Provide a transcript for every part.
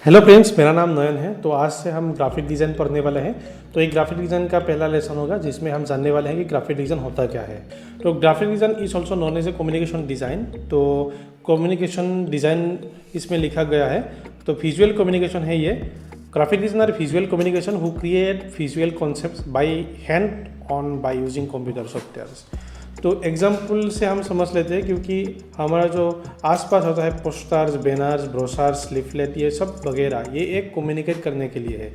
Hello friends, मेरा नाम नयन है। तो आज से हम ग्राफिक डिज़ाइन पढ़ने वाले हैं। तो एक ग्राफिक डिज़ाइन का पहला लेसन होगा जिसमें हम जानने वाले हैं कि ग्राफिक डिज़ाइन होता क्या है। तो graphic design is also known as a communication design. तो कम्युनिकेशन डिज़ाइन इसमें लिखा गया है। तो विजुअल कम्युनिकेशन है ये। Graphic design are visual communication who create visual concepts by hand on by using computer softwares. तो एग्जाम्पल से हम समझ लेते हैं, क्योंकि हमारा जो आसपास होता है पोस्टर्स, बैनर्स, ब्रोशर्स, लीफलेट, ये सब वगैरह, ये एक कम्युनिकेट करने के लिए है।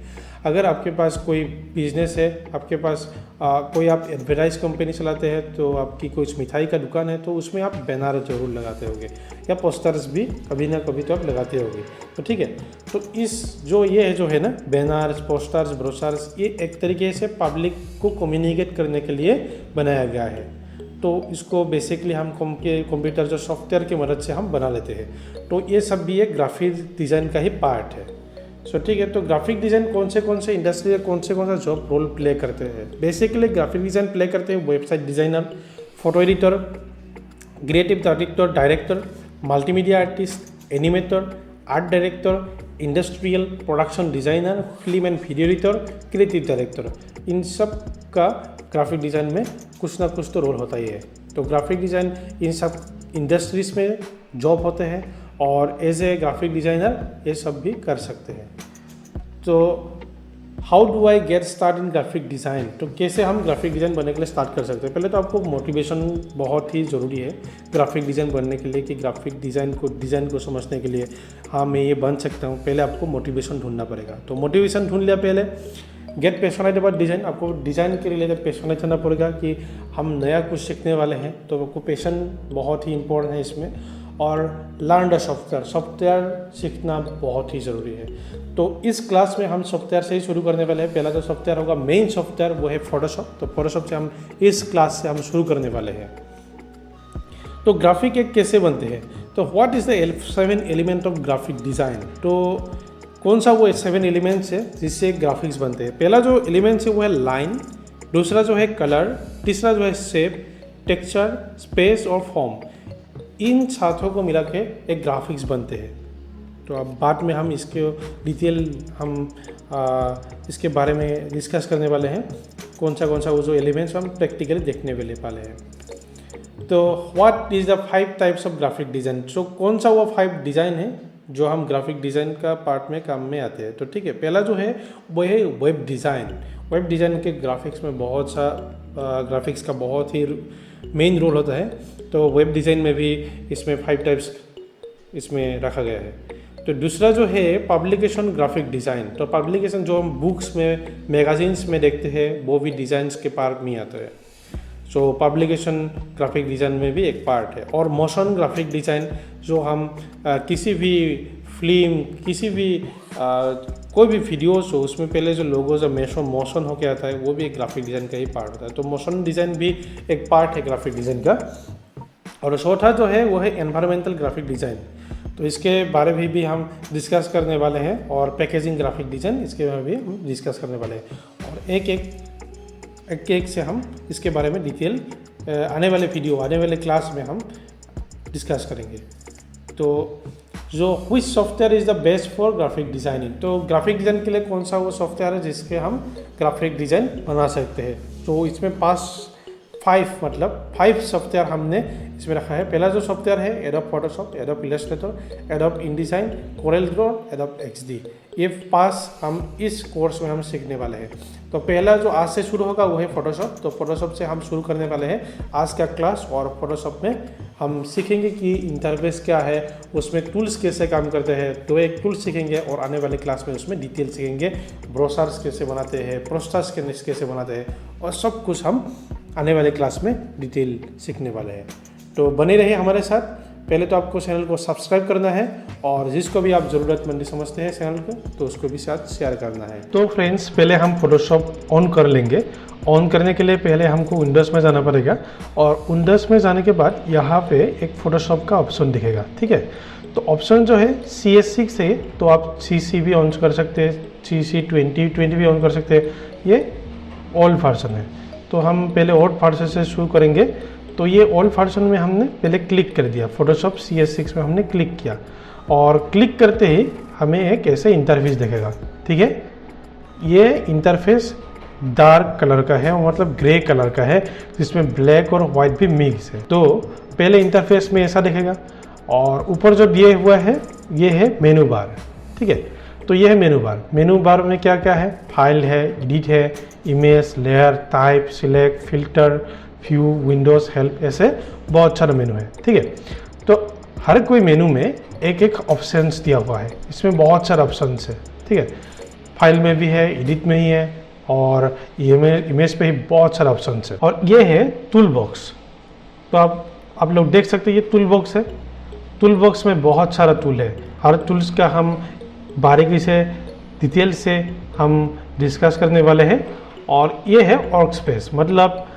अगर आपके पास कोई बिजनेस है, आपके पास कोई आप एडवर्टाइज कंपनी चलाते हैं, तो आपकी कुछ मिठाई का दुकान है, तो उसमें आप बैनर जरूर लगाते होंगे या पोस्टर्स भी कभी ना कभी तो आप लगाते होंगे। तो ठीक है, तो इस जो ये है जो है ना बैनर्स, पोस्टर्स, ब्रोशर्स, ये एक तरीके से पब्लिक को कम्युनिकेट करने के लिए बनाया गया है। तो इसको बेसिकली हम कंप्यूटर जो सॉफ्टवेयर की मदद से हम बना लेते हैं। तो ये सब भी एक ग्राफिक डिज़ाइन का ही पार्ट है। सो ठीक है, तो ग्राफिक डिज़ाइन कौन से इंडस्ट्री कौन सा जॉब रोल प्ले करते हैं। बेसिकली ग्राफिक डिज़ाइन प्ले करते हैं website designer, photo editor, creative director, multimedia artist, animator, art director, industrial production designer, film and video editor, creative director, इन सब का ग्राफिक डिज़ाइन में कुछ ना कुछ तो रोल होता ही है। तो ग्राफिक डिज़ाइन इन सब इंडस्ट्रीज़ में जॉब होते हैं और एज ए ग्राफिक डिज़ाइनर ये सब भी कर सकते हैं। तो how do I get start in graphic design. तो कैसे हम ग्राफिक डिज़ाइन बनने के लिए स्टार्ट कर सकते हैं। पहले तो आपको मोटिवेशन बहुत ही ज़रूरी है ग्राफिक डिज़ाइन बनने के लिए, कि ग्राफिक डिज़ाइन को समझने के लिए हाँ मैं ये बन सकता हूँ। पहले आपको मोटिवेशन ढूंढना पड़ेगा। तो मोटिवेशन ढूंढ लिया, पहले गेट पैशनेट अबाउट डिज़ाइन। आपको डिज़ाइन के रिलेटेड पैशनेट होना पड़ेगा कि हम नया कुछ सीखने वाले हैं, तो आपको पैशन बहुत ही इंपॉर्टेंट है इसमें। और लर्न द सॉफ्टवेयर सीखना बहुत ही ज़रूरी है। तो इस क्लास में हम सॉफ्टवेयर से ही शुरू करने वाले हैं। पहला जो सॉफ्टवेयर होगा मेन सॉफ्टवेयर वो है फोटोशॉप। तो फोटोशॉप से हम इस क्लास से हम शुरू करने वाले हैं। तो ग्राफिक एक कैसे बनते हैं। तो what is the 7 element of graphic design. तो कौन सा वो 7 एलिमेंट्स है जिससे ग्राफिक्स बनते हैं। पहला जो एलिमेंट्स है वो है लाइन, दूसरा जो है कलर, तीसरा जो है शेप, टेक्सचर, स्पेस और फॉर्म। इन सातों को मिला के एक ग्राफिक्स बनते हैं। तो अब बाद में हम इसके डिटेल हम इसके बारे में डिस्कस करने वाले हैं। कौन सा वो जो एलिमेंट्स हम प्रैक्टिकली देखने वाले हैं। तो what is the 5 types of graphic design. तो कौन सा वो 5 डिज़ाइन है जो हम ग्राफिक डिज़ाइन का पार्ट में काम में आते हैं। तो ठीक है, पहला जो है वो है वेब डिज़ाइन। वेब डिज़ाइन के ग्राफिक्स में बहुत सा ग्राफिक्स का बहुत ही मेन रोल होता है। तो वेब डिज़ाइन में भी इसमें 5 टाइप्स इसमें रखा गया है। तो दूसरा जो है पब्लिकेशन ग्राफिक डिज़ाइन। तो पब्लिकेशन जो हम बुक्स में, मैगजीन्स में देखते हैं, वो भी डिज़ाइंस के पार्ट में आता है। सो पब्लिकेशन ग्राफिक डिज़ाइन में भी एक पार्ट है। और मोशन ग्राफिक डिज़ाइन, जो हम किसी भी फिल्म, किसी भी कोई भी वीडियोस हो, उसमें पहले जो लोगोज मोशन होके आता है, वो भी एक ग्राफिक डिज़ाइन का ही पार्ट होता है। तो मोशन डिज़ाइन भी एक पार्ट है ग्राफिक डिज़ाइन का। और चौथा जो है वो है एनवायरमेंटल ग्राफिक डिज़ाइन। तो इसके बारे में भी हम डिस्कस करने वाले हैं। और पैकेजिंग ग्राफिक डिज़ाइन, इसके बारे में भी हम डिस्कस करने वाले हैं। और एक से हम इसके बारे में डिटेल आने वाले क्लास में हम डिस्कस करेंगे। तो जो विच software is the best for graphic designing. तो ग्राफिक डिज़ाइन के लिए कौन सा वो सॉफ्टवेयर है जिसके हम ग्राफिक डिज़ाइन बना सकते हैं। तो इसमें 5 सॉफ्टवेयर हमने इसमें रखा है। पहला जो सॉफ्टवेयर है Adobe Photoshop, Adobe Illustrator, Adobe InDesign, Corel Draw, Adobe XD। ये 5 हम इस कोर्स में हम सीखने वाले हैं। तो पहला जो आज से शुरू होगा वो है फोटोशॉप। तो फोटोशॉप से हम शुरू करने वाले हैं आज का क्लास। और फोटोशॉप में हम सीखेंगे कि इंटरफेस क्या है, उसमें टूल्स कैसे काम करते हैं। तो एक टूल्स सीखेंगे और आने वाले क्लास में उसमें डिटेल सीखेंगे। ब्रोशर्स कैसे बनाते हैं, पोस्टर्स कैसे बनाते हैं, और सब कुछ हम आने वाले क्लास में डिटेल सीखने वाले हैं। तो बने रहिए हमारे साथ। पहले तो आपको चैनल को सब्सक्राइब करना है, और जिसको भी आप ज़रूरतमंद समझते हैं चैनल को, तो उसको भी साथ शेयर करना है। तो फ्रेंड्स, पहले हम फोटोशॉप ऑन कर लेंगे। ऑन करने के लिए पहले हमको विंडोज़ में जाना पड़ेगा। और विंडोज़ में जाने के बाद यहाँ पे एक फोटोशॉप का ऑप्शन दिखेगा। ठीक है, तो ऑप्शन जो है CS6 है, तो आप CC भी ऑन कर सकते हैं, CC20 भी ऑन कर सकते हैं। ये ओल्ड वर्जन है। तो हम पहले ओल्ड वर्जन से शुरू करेंगे। तो ये ओल्ड वर्जन में हमने पहले क्लिक कर दिया, फोटोशॉप CS6 में हमने क्लिक किया। और क्लिक करते ही हमें एक ऐसे इंटरफेस दिखेगा। ठीक है, ये इंटरफेस डार्क कलर का है, मतलब ग्रे कलर का है, जिसमें ब्लैक और वाइट भी मिक्स है। तो पहले इंटरफेस में ऐसा दिखेगा और ऊपर जो दिए हुआ है ये है मेनू बार। ठीक है, तो ये है मेनू बार। मेनू बार में क्या क्या है, फाइल है, एडिट है, image, layer, type, select, filter, view, Windows, help, ऐसे बहुत सारा मेनू है। ठीक है, तो हर कोई मेनू में एक एक ऑप्शंस दिया हुआ है, इसमें बहुत सारे ऑप्शंस है। ठीक है, फाइल में भी है, एडिट में ही है और इमेज पे ही बहुत सारे ऑप्शंस है। और ये है टूल बॉक्स। तो आप लोग देख सकते हैं ये टूल बॉक्स है। टूल बॉक्स में बहुत सारा टूल है, हर टूल्स का हम बारीकी से डिटेल से हम डिस्कस करने वाले हैं। और ये है वर्क स्पेस, मतलब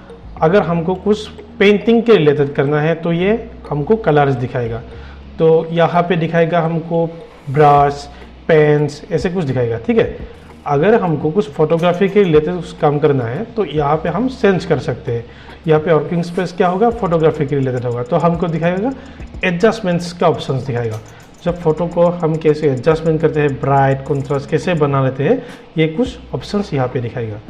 अगर हमको कुछ पेंटिंग के रिलेटेड करना है तो ये हमको कलर्स दिखाएगा। तो यहाँ पे दिखाएगा हमको ब्रश, पेन्स, ऐसे कुछ दिखाएगा। ठीक है, अगर हमको कुछ फोटोग्राफी के रिलेटेड कुछ काम करना है तो यहाँ पे हम चेंज कर सकते हैं। यहाँ पे वर्किंग स्पेस क्या होगा, फोटोग्राफी के रिलेटेड होगा, तो हमको दिखाएगा एडजस्टमेंट्स का ऑप्शन दिखाएगा। जब फोटो को हम कैसे एडजस्टमेंट करते हैं, ब्राइट, कॉन्ट्रास्ट कैसे बना लेते हैं, ये कुछ ऑप्शंस यहाँ पे दिखाएगा।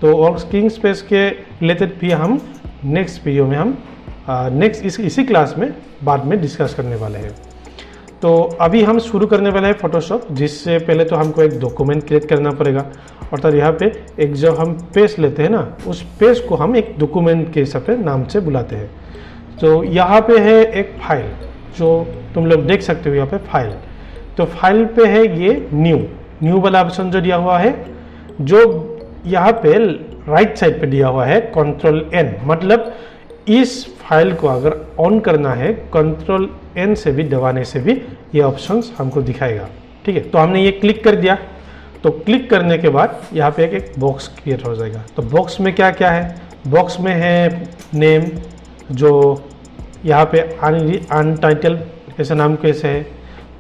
तो वर्किंग स्पेस के रिलेटेड भी हम नेक्स्ट वीडियो में हम इसी क्लास में बाद में डिस्कस करने वाले हैं। तो अभी हम शुरू करने वाले हैं फोटोशॉप, जिससे पहले तो हमको एक डॉक्यूमेंट क्रिएट करना पड़ेगा। अर्थात यहाँ पे एक जब हम पेज लेते हैं ना, उस पेज को हम एक डॉक्यूमेंट के हिसाब से नाम से बुलाते हैं। तो यहाँ पे है एक फाइल, जो तुम लोग देख सकते हो यहाँ पे फाइल। तो फाइल पे है ये न्यू वाला ऑप्शन जो दिया हुआ है, जो यहाँ पे राइट साइड पे दिया हुआ है Ctrl+N, मतलब इस फाइल को अगर ऑन करना है Ctrl+N से भी दबाने से भी ये ऑप्शंस हमको दिखाएगा। ठीक है, तो हमने ये क्लिक कर दिया। तो क्लिक करने के बाद यहाँ पे एक बॉक्स क्रिएट हो जाएगा। तो बॉक्स में क्या क्या है, बॉक्स में है नेम, जो यहाँ पे अनटाइटल ऐसा नाम कैसे है,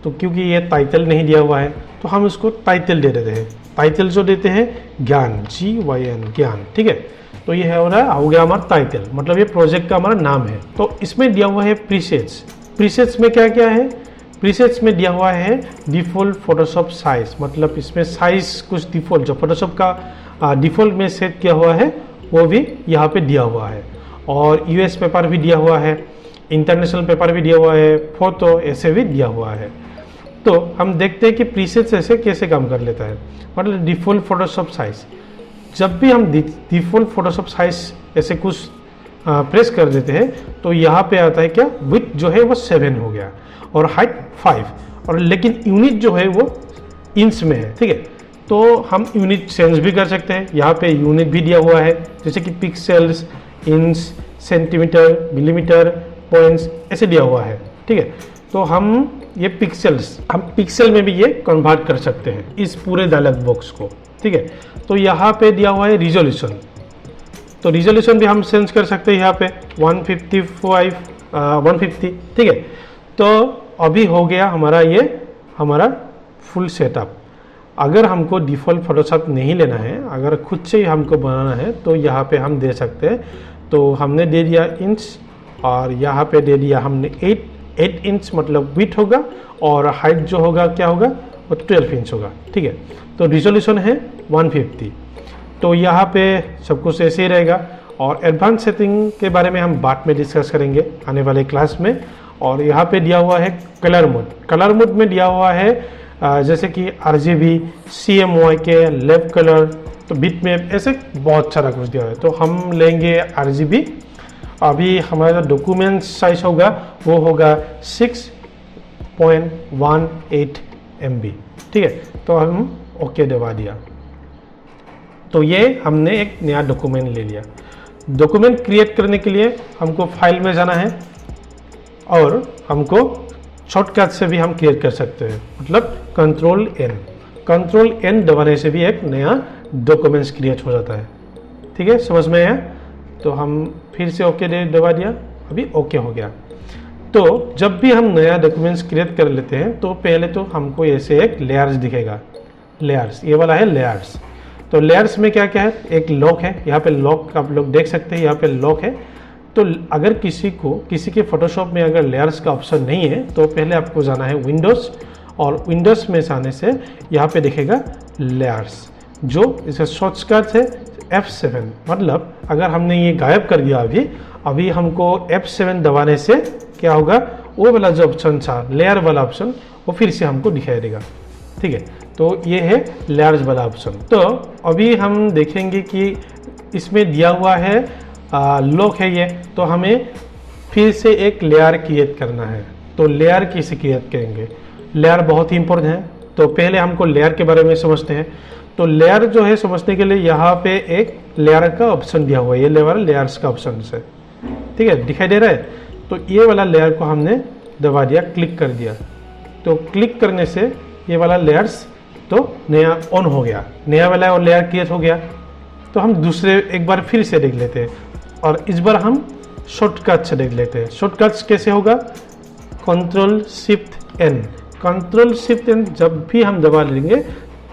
तो क्योंकि ये टाइटल नहीं दिया हुआ है तो हम इसको टाइटल दे देते हैं। टाइटल जो देते हैं ज्ञान, GYN, ज्ञान। ठीक है, तो ये है हो गया हमारा टाइटल, मतलब ये प्रोजेक्ट का हमारा नाम है। तो इसमें दिया हुआ है प्रीसेट्स। प्रीसेट्स में क्या क्या है, प्रीसेट्स में दिया हुआ है डिफ़ॉल्ट फोटोशॉप साइज, मतलब इसमें साइज कुछ डिफ़ॉल्ट जो फोटोशॉप का डिफ़ॉल्ट में सेट किया हुआ है वो भी यहाँ पे दिया हुआ है। और US पेपर भी दिया हुआ है, इंटरनेशनल पेपर भी दिया हुआ है, फोटो ऐसे भी दिया हुआ है। तो हम देखते हैं कि प्रीसेट्स ऐसे कैसे काम कर लेता है, मतलब डिफ़ॉल्ट फोटोशॉप साइज। जब भी हम डिफ़ॉल्ट फोटोशॉप साइज ऐसे कुछ प्रेस कर देते हैं तो यहाँ पे आता है क्या, विड्थ जो है वो 7 हो गया और हाइट 5, और लेकिन यूनिट जो है वो इंच में है। ठीक है, तो हम यूनिट चेंज भी कर सकते हैं। यहाँ पे यूनिट भी दिया हुआ है, जैसे कि pixels, inch, centimetre, millimetre, points ऐसे दिया हुआ है। ठीक है, तो हम ये पिक्सेल्स, हम पिक्सल में भी ये कन्वर्ट कर सकते हैं इस पूरे डायलॉग बॉक्स को। ठीक है, तो यहाँ पे दिया हुआ है रिजोल्यूशन, तो रिजोल्यूशन भी हम चेंज कर सकते हैं यहाँ पे 150। ठीक है, तो अभी हो गया हमारा फुल सेटअप। अगर हमको डिफ़ॉल्ट फोटोशॉप नहीं लेना है, अगर खुद से ही हमको बनाना है तो यहाँ पे हम दे सकते हैं। तो हमने दे दिया इंच और यहाँ पे दे दिया हमने 8 इंच, मतलब विड्थ होगा, और हाइट जो होगा क्या होगा वो 12 इंच होगा। ठीक है, तो रिजोल्यूशन है 150। तो यहाँ पे सब कुछ ऐसे ही रहेगा। और एडवांस सेटिंग के बारे में हम बाद में डिस्कस करेंगे आने वाले क्लास में। और यहाँ पे दिया हुआ है कलर मोड। कलर मोड में दिया हुआ है जैसे कि RGB, CMYK, लेफ्ट कलर, तो बिट में ऐसे बहुत सारा कुछ दिया हुआ है। तो हम लेंगे RGB। अभी हमारा डॉक्यूमेंट साइज होगा वो होगा 6.18 MB। ठीक है, तो हम ओके दबा दिया। तो ये हमने एक नया डॉक्यूमेंट ले लिया। डॉक्यूमेंट क्रिएट करने के लिए हमको फाइल में जाना है और हमको शॉर्टकट से भी हम क्रिएट कर सकते हैं, मतलब Ctrl+N दबाने से भी एक नया डॉक्यूमेंट्स क्रिएट हो जाता है। ठीक है, समझ में आया? तो हम फिर से ओके दबा दिया, अभी ओके हो गया। तो जब भी हम नया डॉक्यूमेंट्स क्रिएट कर लेते हैं तो पहले तो हमको ऐसे एक लेयर्स दिखेगा। लेयर्स, ये वाला है लेयर्स। तो लेयर्स में क्या क्या है, एक लॉक है, यहाँ पे लॉक आप लोग देख सकते हैं, यहाँ पे लॉक है। तो अगर किसी के फोटोशॉप में अगर लेयर्स का ऑप्शन नहीं है तो पहले आपको जाना है विंडोज़, और विंडोज़ में जाने से यहाँ पे दिखेगा लेयर्स, जो इसका शॉर्टकट है F7। मतलब अगर हमने ये गायब कर दिया अभी हमको F7 दबाने से क्या होगा, वो वाला जो ऑप्शन था लेयर वाला ऑप्शन वो फिर से हमको दिखाई देगा। ठीक है, तो ये है लेयर्स वाला ऑप्शन। तो अभी हम देखेंगे कि इसमें दिया हुआ है लॉक है ये, तो हमें फिर से एक लेयर क्रिएट करना है। तो लेयर कैसे क्रिएट करेंगे, लेयर बहुत ही इंपॉर्टेंट है। तो पहले हमको लेयर के बारे में समझते हैं। तो लेयर जो है समझने के लिए यहाँ पे एक लेयर का ऑप्शन दिया हुआ है, ये लेयर्स का ऑप्शन है। ठीक है, दिखाई दे रहा है। तो ये वाला लेयर को हमने दबा दिया, क्लिक कर दिया। तो क्लिक करने से ये वाला लेयर्स तो नया ऑन हो गया, नया वाला और लेयर क्रिएट हो गया। तो हम दूसरे एक बार फिर से देख लेते हैं, और इस बार हम शॉर्टकट से देख लेते हैं। शॉर्टकट्स कैसे होगा, control shift N. Control shift N जब भी हम दबा लेंगे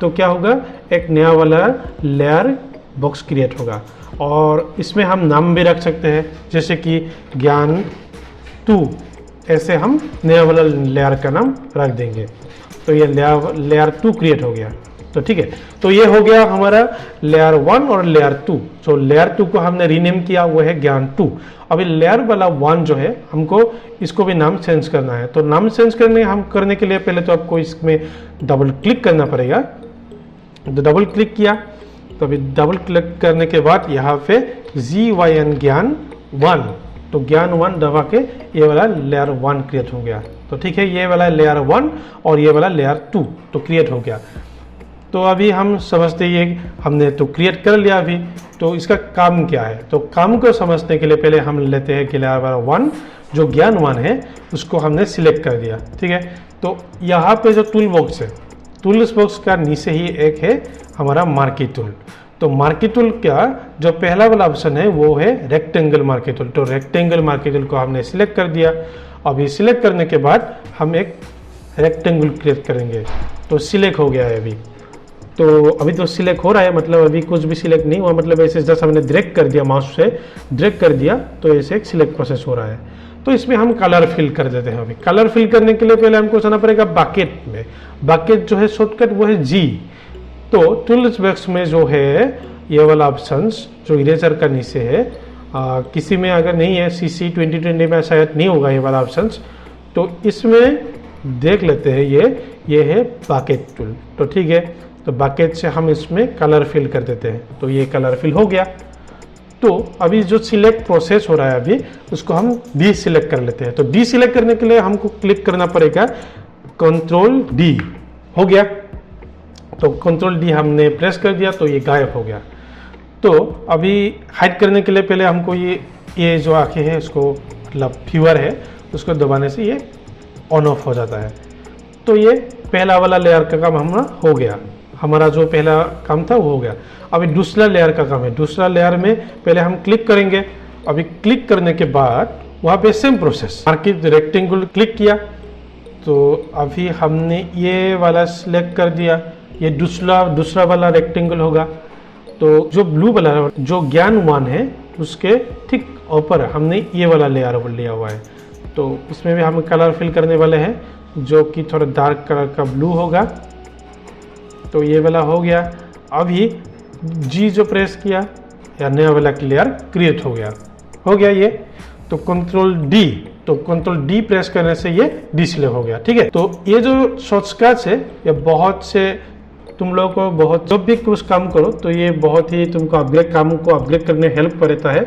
तो क्या होगा, एक नया वाला लेयर बॉक्स क्रिएट होगा, और इसमें हम नाम भी रख सकते हैं, जैसे कि ज्ञान 2, ऐसे हम नया वाला लेयर का नाम रख देंगे। तो ये लेयर 2 क्रिएट हो गया। तो ठीक है, तो ये हो गया हमारा लेयर 1 और लेयर 2। तो लेयर 2 को हमने रीनेम किया, वो है ज्ञान 2। अभी लेयर वाला 1 जो है हमको इसको भी नाम चेंज करना है। तो नाम चेंज करने के लिए पहले तो आपको इसमें डबल क्लिक करना पड़ेगा। तो डबल क्लिक किया, तो अभी डबल क्लिक करने के बाद यहाँ पे GYN ज्ञान 1, तो ज्ञान 1 दबा के ये वाला लेयर 1 क्रिएट हो गया। तो ठीक है, ये वाला लेयर 1 और ये वाला लेयर 2 तो क्रिएट हो गया। तो अभी हम समझते ही हमने तो क्रिएट कर लिया अभी। तो इसका काम क्या है, तो काम को समझने के लिए पहले हम लेते हैं कि लेयर 1 जो ज्ञान 1 है उसको हमने सिलेक्ट कर दिया। ठीक है, तो यहाँ पे जो टूल बॉक्स है, टूल्स बॉक्स का नीचे ही एक है हमारा मार्की टूल। तो मार्की टूल का जो पहला वाला ऑप्शन है वो है रेक्टेंगल मार्की टूल। तो रेक्टेंगल मार्की टूल को हमने सिलेक्ट कर दिया। अभी सिलेक्ट करने के बाद हम एक रेक्टेंगल क्रिएट करेंगे। तो सिलेक्ट हो गया है अभी तो सिलेक्ट हो रहा है, मतलब अभी कुछ भी सिलेक्ट नहीं हुआ, मतलब ऐसे जस्ट हमने ड्रैग कर दिया, माउस से ड्रैग कर दिया तो ऐसे एक सिलेक्ट प्रोसेस हो रहा है। तो इसमें हम कलर फिल कर देते हैं। अभी कलर फिल करने के लिए पहले हमको जाना पड़ेगा बकेट में। बकेट जो है शॉर्टकट वो है G। तो टूल्स बॉक्स में जो है ये वाला ऑप्शंस जो इरेजर का नीचे है, किसी में अगर नहीं है, CC 2020 में शायद नहीं होगा ये वाला ऑप्शंस, तो इसमें देख लेते हैं। ये है बकेट टूल। तो ठीक है, तो बकेट से हम इसमें कलर फिल कर देते हैं। तो ये कलर फिल हो गया। तो अभी जो सिलेक्ट प्रोसेस हो रहा है अभी उसको हम डी सिलेक्ट कर लेते हैं। तो डी सिलेक्ट करने के लिए हमको क्लिक करना पड़ेगा, कंट्रोल डी हो गया। तो कंट्रोल डी हमने प्रेस कर दिया तो ये गायब हो गया। तो अभी हाइड करने के लिए पहले हमको ये जो आंखें हैं उसको, मतलब फ्यूअर है, उसको दबाने से ये ऑन ऑफ हो जाता है। तो ये पहला वाला लेयर का काम हमारा हो गया। हमारा जो पहला काम था वो हो गया। अभी दूसरा लेयर का काम है। दूसरा लेयर में पहले हम क्लिक करेंगे। अभी क्लिक करने के बाद वहाँ पे same process, marking rectangle click किया। तो अभी हमने ये वाला सिलेक्ट कर दिया, ये दूसरा वाला रेक्टेंगल होगा। तो जो ब्लू वाला जो ज्ञान 1 है उसके ठीक ऊपर हमने ये वाला लेयर लिया हुआ है। तो इसमें भी हम कलर फिल करने वाले हैं जो कि थोड़ा डार्क कलर का ब्लू होगा। तो ये वाला हो गया। अभी G जो प्रेस किया या नया वाला लेयर क्रिएट हो गया ये। तो कंट्रोल डी, तो कंट्रोल डी प्रेस करने से ये डिस्प्ले हो गया। ठीक है, तो ये जो शॉर्टकट्स है ये बहुत से तुम लोगों को बहुत, जब भी कुछ काम करो तो ये बहुत ही तुमको काम को अपग्रेड करने हेल्प करता है।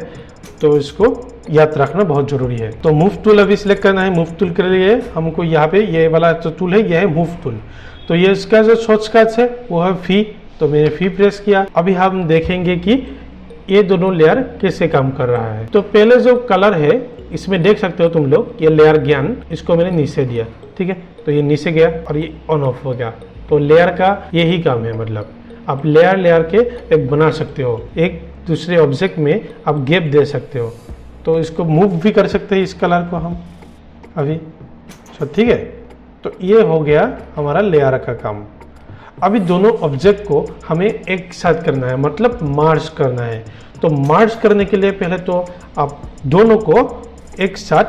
तो इसको याद रखना बहुत जरूरी है। तो मूव टूल अभी सिलेक्ट करना है। मूव टूल के लिए हमको यहाँ पे ये वाला जो टूल है ये है मूव टूल। तो ये इसका जो शॉर्टकट है वो है फी। तो मैंने फी प्रेस किया। अभी हम देखेंगे कि ये दोनों लेयर कैसे काम कर रहा है। तो पहले जो कलर है इसमें देख सकते हो तुम लोग, ये लेयर ज्ञान, इसको मैंने नीचे दिया। ठीक है, तो ये नीचे गया और ये ऑन ऑफ हो गया। तो लेयर का यही काम है, मतलब आप लेयर के एक बना सकते हो, एक दूसरे ऑब्जेक्ट में आप गैप दे सकते हो। तो इसको मूव भी कर सकते हैं इस कलर को हम अभी। ठीक है, तो ये हो गया हमारा लेयर का काम। अभी दोनों ऑब्जेक्ट को हमें एक साथ करना है, मतलब मार्ज करना है। तो मर्ज करने के लिए पहले तो आप दोनों को एक साथ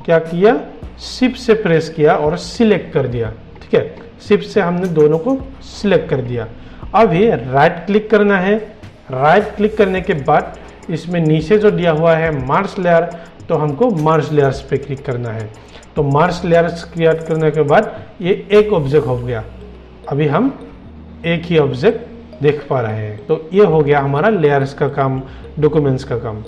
क्या किया, शिफ्ट से प्रेस किया और सिलेक्ट कर दिया। ठीक है, शिफ्ट से हमने दोनों को सिलेक्ट कर दिया। अभी राइट क्लिक करना है। राइट क्लिक करने के बाद इसमें नीचे जो दिया हुआ है मर्ज लेयर, तो हमको मर्ज लेयर्स पे क्लिक करना है। तो मर्ज लेयर्स क्रिएट करने के बाद ये एक ऑब्जेक्ट हो गया। अभी हम एक ही ऑब्जेक्ट देख पा रहे हैं। तो ये हो गया हमारा लेयर्स का काम, डॉक्यूमेंट्स का काम।